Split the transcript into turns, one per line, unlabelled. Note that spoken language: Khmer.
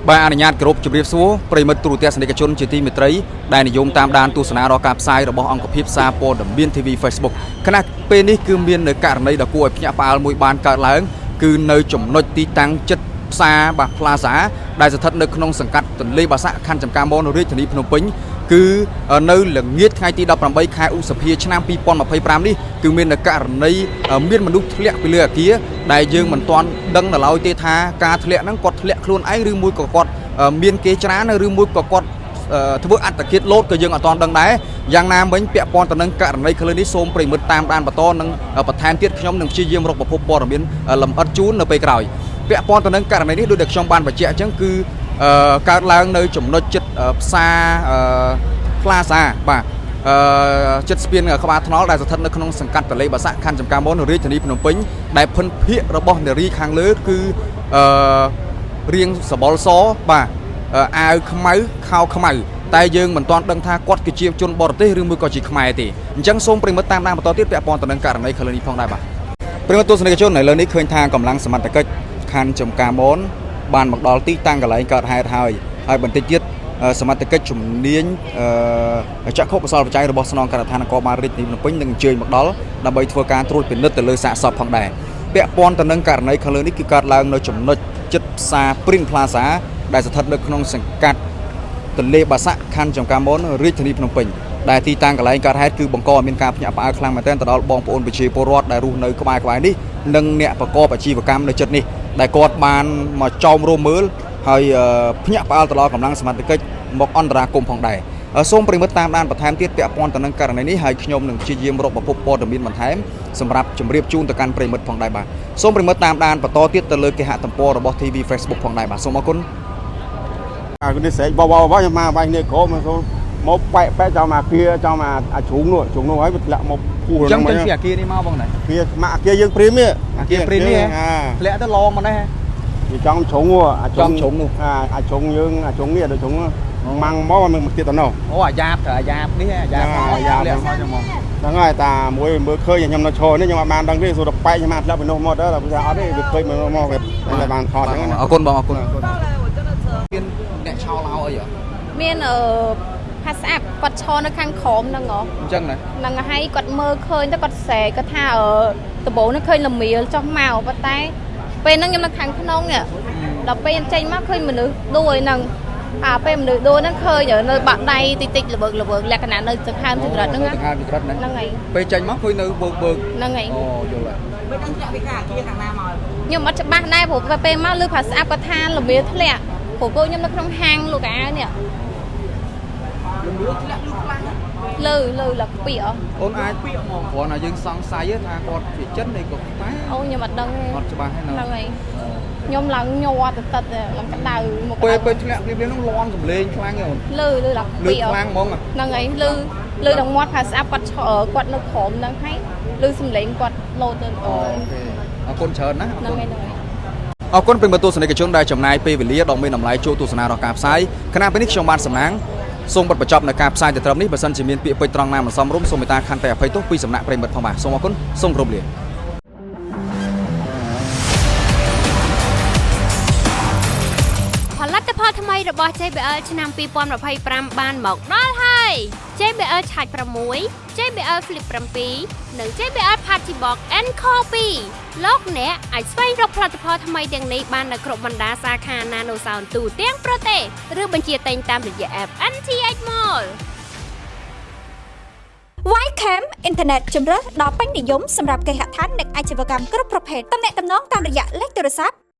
Bài ảnh nhạt group chụp riêng số, Premut trụ tia sân chôn chỉ ti mệt rấy, đại niệm yom tam đan tu sna rò cạp sai rồi bỏ ông cặp hiệp sa po đầm biên TV Facebook. Khả năng bênนี้คือbiên nơi cả này đã cua nhã pal mùi bàn cả lớn,คือnơi chủng nội ti tăng chất sa bạc plaza, đại sự thật nơi không sừng cắt tuần lê bà xã khăn chấm cam bon rồi thành đi phnom penh, គឺនៅល្ងាចថ្ងៃទី 18 ខែឧសភាឆ្នាំ 2025 នេះគឺមានករណីមានមនុស្សធ្លាក់ពីលើអគារដែលយើងមិនទាន់ដឹងដល់ឡើយទេថាការធ្លាក់ហ្នឹងគាត់ធ្លាក់ខ្លួនឯងឬមួយក៏គាត់មានគេច្រានឬមួយក៏គាត់ធ្វើអត្តឃាតលោតក៏យើងអត់ទាន់ដឹងដែរយ៉ាងណាមិញពាក់ព័ន្ធទៅនឹងករណីខ្លឹមនេះសូមប្រិមិត្តតាមដានបន្តនឹងបន្ថែមទៀតខ្ញុំនឹងព្យាយាមរកប្រភពព័ត៌មានលម្អិតជូននៅពេលក្រោយពាក់ព័ន្ធទៅនឹងករណីនេះដូចដែលខ្ញុំបានបញ្ជាក់អញ្ចឹងគឺកើតឡើងនៅចំណុចចិត្តផ្សារផ្លាសាបាទចិត្តស្ពានក្បាលថ្នល់ដែលស្ថិតនៅក្នុងសង្កាត់តលេបាសាក់ខណ្ឌចំការមនរាជធានីភ្នំពេញដែលភិនភាគរបស់នារីខាងលើគឺរៀងសបល់សបាទអាវខ្មៅខោខ្មៅតែយើងមិនទាន់ដឹងថាគាត់គឺជាជនបរទេសឬមួយក៏ជាខ្មែរទេអញ្ចឹងសូមប្រិមត្តតាមដានបន្តទៀតពាក់ព័ន្ធទៅនឹងករណីខ្លឹមនេះផងដែរបាទប្រិមត្តទស្សនិកជននៅលើនេះឃើញថាកម្លាំងសមត្ថកិច្ចខណ្ឌចំការមនបានមកដល់ទីតាំងកន្លែងកើតហេតុហើយបន្តិចទៀតសមត្ថកិច្ចជំនាញចក្ខុបសលបច្ច័យរបស់ស្នងការដ្ឋាននគរបាលរាជធានីភ្នំពេញនឹងអញ្ជើញមកដល់ដើម្បីធ្វើការត្រួតពិនិត្យទៅលើសាកសពផងដែរពាក់ព័ន្ធទៅនឹងករណីខាងលើនេះគឺកើតឡើងនៅចំណុចចិត្តផ្សារ Prin Plaza ដែលស្ថិតនៅក្នុងសង្កាត់ទន្លេបាសាក់ខណ្ឌចំការមនរាជធានីភ្នំពេញដែលទីតាំងកន្លែងកើតហេតុគឺបង្កឲ្យមានការភ្ញាក់ផ្អើលខ្លាំងមែនទែនទៅដល់បងប្អូនប្រជាពលរដ្ឋដែលរស់នៅក្បែរនេះនិងអ្នកប្រកបអាជីវកម្មនៅជិតនេះដែលគាត់បានមកចោមរោមមើលហើយភ្ញាក់ផ្អើលទៅដល់កម្លាំងសមត្ថកិច្ចមកអន្តរាគមន៍ផងដែរសូមប្រិមិត្តតាមដានបន្ថែមទៀតពាក់ព័ន្ធទៅនឹងករណីនេះហើយខ្ញុំនឹងព្យាយាមរកប្រភពព័ត៌មានបន្ថែមសម្រាប់ជម្រាបជូនទៅកាន់ប្រិមិត្តផងដែរបាទសូមប្រិមិត្តតាមដានបន្តទៀតទៅលើគេហទំព័ររបស់ TV Facebook ផងដែរបាទសូមអរគុណ
คุณดิเสกบอกจะมาไปเนี่ยโก้มาโมแปะจะมาเกียจะมาชุงนู่นไว้ละโมพูด
จังเป็นเสียเกียร์นี่มาบ้างไหน
เกียมาเกียยังปริมเนี่ย
เกียร์ปริมเนี่ยแหละจะลองมาได้ฮะ
จังชงวัวชงนู่ชงยังชงเนี่ยโดยชงมังมอมันเกียร์ตอนนอ
โอ้ยาบนี่ยาบเลยเขาจะมอง
ดังไงตามวยมือเคยอย่างยำนโชนี่ยังมาดังที่สุดไปยังมาแล้วเป็นโนมอเตอร์เราพิจารณาได้เคยมันมอแบบอะไรบางคอทั้งนั้น
เอาคนบอกเอาคนเนี่ยชาวเราเหรอ
เมียนภาษากดชอในข้างขอมนั่งเหรอ
จังไหน
นั่งให้กดมือเคยแต่กดแสกดท่าตะโบนั่งเคยลำมีจ้องเมาปะไตเป็นนั่งยังนั่งข้างขนมเนี่ยเราเป็นใจมากเคยมันด้วยนั่งเป็นมันด้วยนั่งเคยอย่างในบัดใดติดระเบิดแหลกขนาดในจะข้ามถึงรัฐนั่งไงนั่งไง
เป็นใจมากเคยในเบิก
นั่งไง
โอ้ยเลย
ไม่ต้องเจาะไปค่ะที่ข้างหน้ามา
nhưng màบ้านnàyผมเป็นมากหรือภาษากดท่าลำมีทะเลผมก็ยังนั่งข้างห้างลูกอาเนี่ยlư là bịa
ôn ai còn là dân song sai á tha còn thì chất này cũng má
ô nhưng mà đừng
còn cho bà hay
nào này nhom lằng nhòa tật làm cái đầu
một cái bên nó loan cầm lên khang
rồi lư là bịa
khang mong à
năng ấy lư đồng mót phá sáp quạt ở quạt nó khổm đang thấy lư xâm lệnh quạt lô tên
con chờ nó
năng ấy
អរគុណប្រិយមិត្តទស្សនិកជនដែលចំណាយពេលវេលាដ៏មានតម្លៃចូលទស្សនារបស់ការផ្សាយគណៈពេលនេះខ្ញុំបានសំណាងសូមបិទបញ្ចប់នៅការផ្សាយទៅត្រឹមនេះបើសិនជាមានពាក្យពេចន៍ត្រង់ណាមិនសមរម្យសូមមេត្តាខន្តីអភ័យទោសពីសំណាក់ប្រិយមិត្តផងបាទសូមអរគុណសូមគោរពលា
ផលិតផលថ្មីរបស់ JBL ឆ្នាំ 2025 បានមកដល់ហើយ JBL Charge 6 JBL Flip 7 និង JBL Party Box Encore 2លោកអ្នកអាចស្វែងរកផលិតផលថ្មីទាំងនេះបាននៅគ្រប់បណ្ដាសាខា Nano Sound ទូទាំងប្រទេសឬបញ្ជាទិញតាមរយៈ App NTH Mall
Ycam អ៊ីនធឺណិតជម្រើសដ៏ពេញនិយមសម្រាប់គេហដ្ឋាននិងអាជីវកម្មគ្រប់ប្រភេទទំនាក់ទំនងតាមរយៈលេខទូរស័ព្ទ